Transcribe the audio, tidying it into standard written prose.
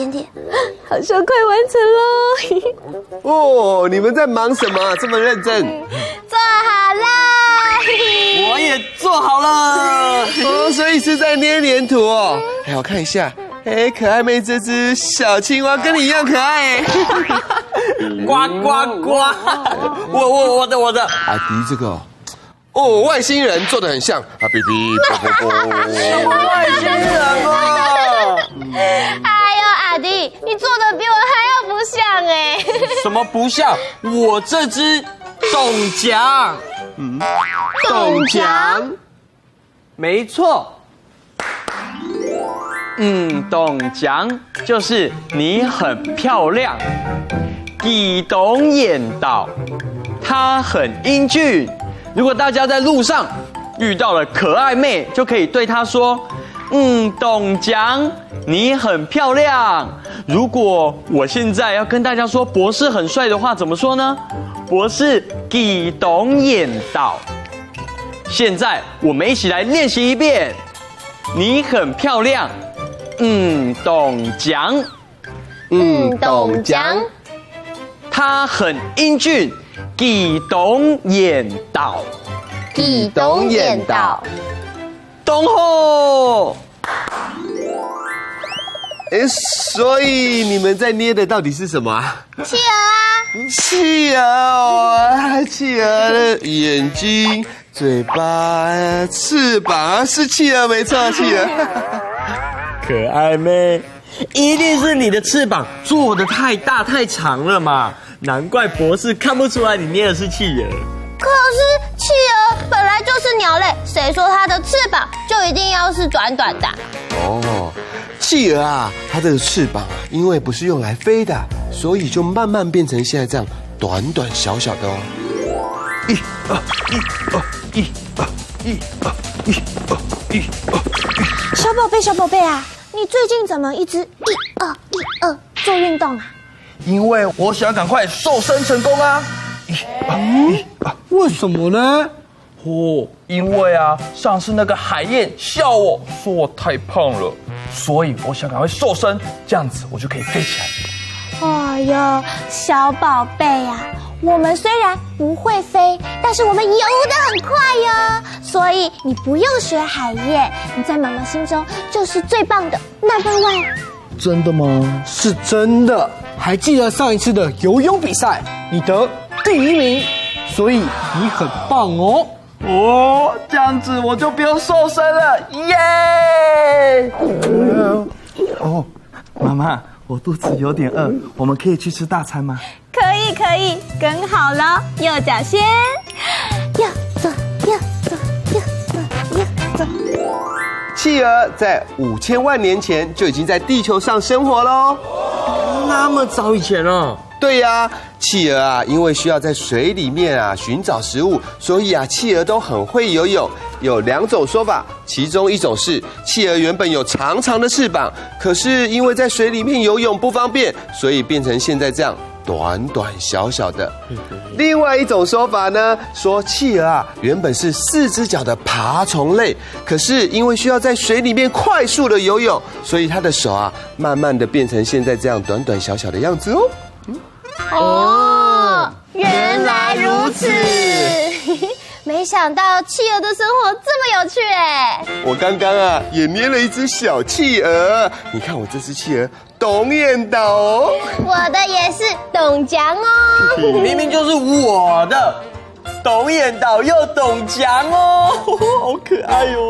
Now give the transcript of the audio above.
点点，好像快完成了。哦，你们在忙什么？这么认真？做好了。我也做好了。哦，所以是在捏黏土哦。哎，我看一下，哎，可爱妹这只小青蛙跟你一样可爱哎。呱呱呱！我的。阿迪这个。哦，外星人做得很像啊！哔哔啵啵啵，外星人哦！哎呦，阿弟，你做的比我还要不像哎！什么不像？我这只董强，董强，没错。董强就是你很漂亮，地董眼岛，她很英俊。如果大家在路上遇到了可爱妹，就可以对她说：“董强，你很漂亮。”如果我现在要跟大家说博士很帅的话，怎么说呢？博士地董眼岛。现在我们一起来练习一遍：你很漂亮，董强，董强，他很英俊。地董眼岛，地董眼岛，董后。哎，所以你们在捏的到底是什么啊？企鹅啊！企鹅哦，企鹅的眼睛、嘴巴、翅膀是企鹅，没错，企鹅。可爱妹，一定是你的翅膀做的太大太长了嘛。难怪博士看不出来你捏的是企鹅。可是企鹅本来就是鸟类，谁说它的翅膀就一定要是短短的？哦，企鹅啊，它这个翅膀啊，因为不是用来飞的，所以就慢慢变成现在这样短短小小的哦。小宝贝啊，你最近怎么一直做运动啊？因为我想赶快瘦身成功啊！为什么呢？因为啊，上次那个海燕笑我说我太胖了，所以我想赶快瘦身，这样子我就可以飞起来。哎呦，小宝贝呀，我们虽然不会飞，但是我们游得很快哟，所以你不用学海燕，你在妈妈心中就是最棒的 No.1。真的吗？是真的。还记得上一次的游泳比赛，你得第1名，所以你很棒哦。这样子我就不用瘦身了，耶！妈妈，我肚子有点饿，我们可以去吃大餐吗？可以，跟好了，右脚先，右左。企鹅在5000万年前就已经在地球上生活喽。那么早以前哦？对呀，企鹅啊，因为需要在水里面啊寻找食物，所以啊，企鹅都很会游泳。有2种说法，其中一种是企鹅原本有长长的翅膀，可是因为在水里面游泳不方便，所以变成现在这样短短小小的。另外一种说法呢，说企鹅啊原本是4只脚的爬虫类，可是因为需要在水里面快速的游泳，所以它的手啊慢慢的变成现在这样短短小小的样子哦。原来如此。没想到企鹅的生活这么有趣哎！我刚刚啊也捏了一只小企鹅，你看我这只企鹅董眼岛哦，我的也是董强哦，明明就是我的，董眼岛又董强哦，好可爱哟。